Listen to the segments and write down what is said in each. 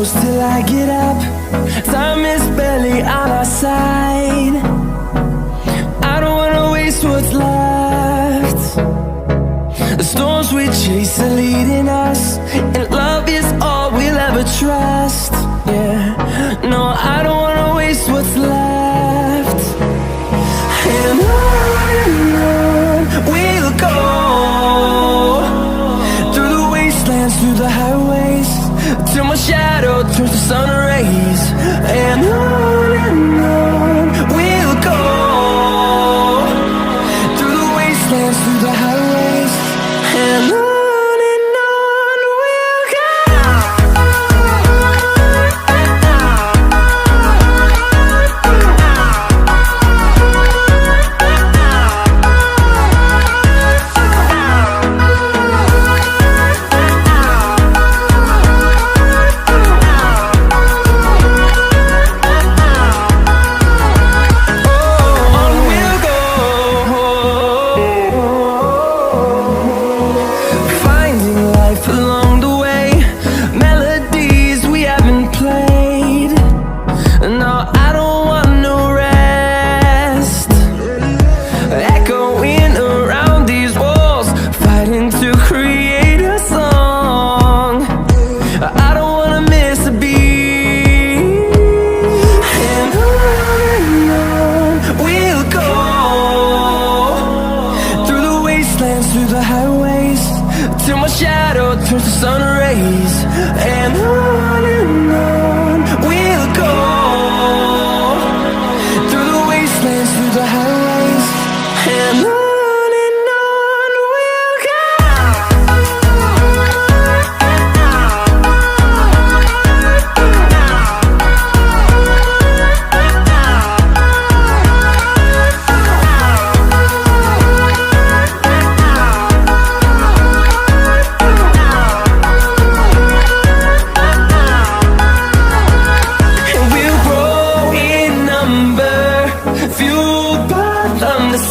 close till I get up. Time is barely on our side. I don't wanna waste what's left. The storms we chase are leading us, and love is all we'll ever trust. Yeah, no, I don't wanna waste what's left. And on we'll go, through the wastelands, through the highways, till my shadow turns to sun rays. And on we'll go, through the wastelands, through the highways, and on we'll go. Through the highways, till my shadow turns to sun rays. And on we'll go, through the wastelands, through the highways, and on we'll go.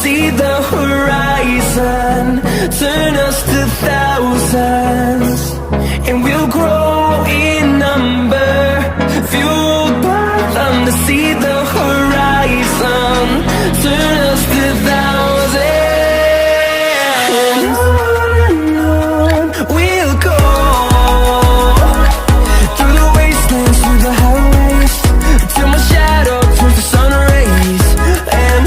See the horizon, turn us to thousands, and we'll grow in number, fueled by them. To see the horizon, turn us to thousands, and on we'll go, through the wastelands, through the highways, till my shadow turns to sun rays. And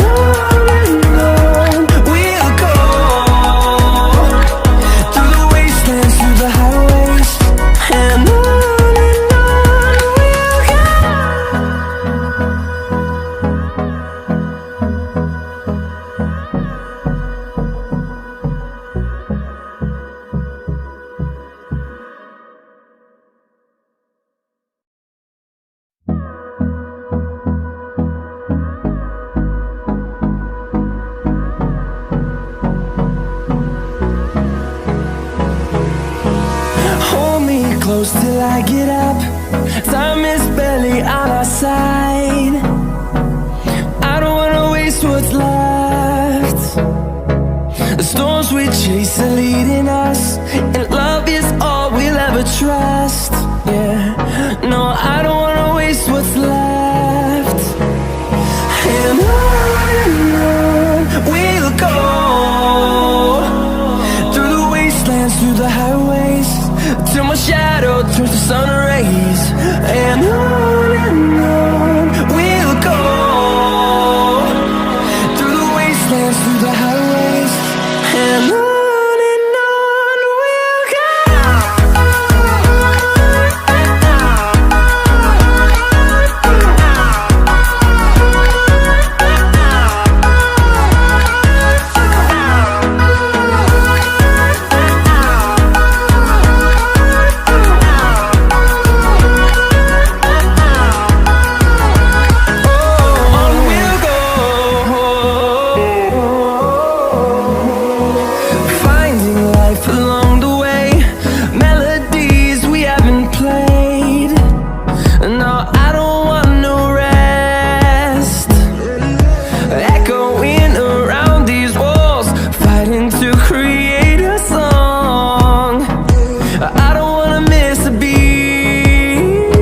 close till I get up. Time is barely on our side. I don't wanna waste what's left. The storms we chase are leading us, and love is all we'll ever trust. Yeah, no, I don't wanna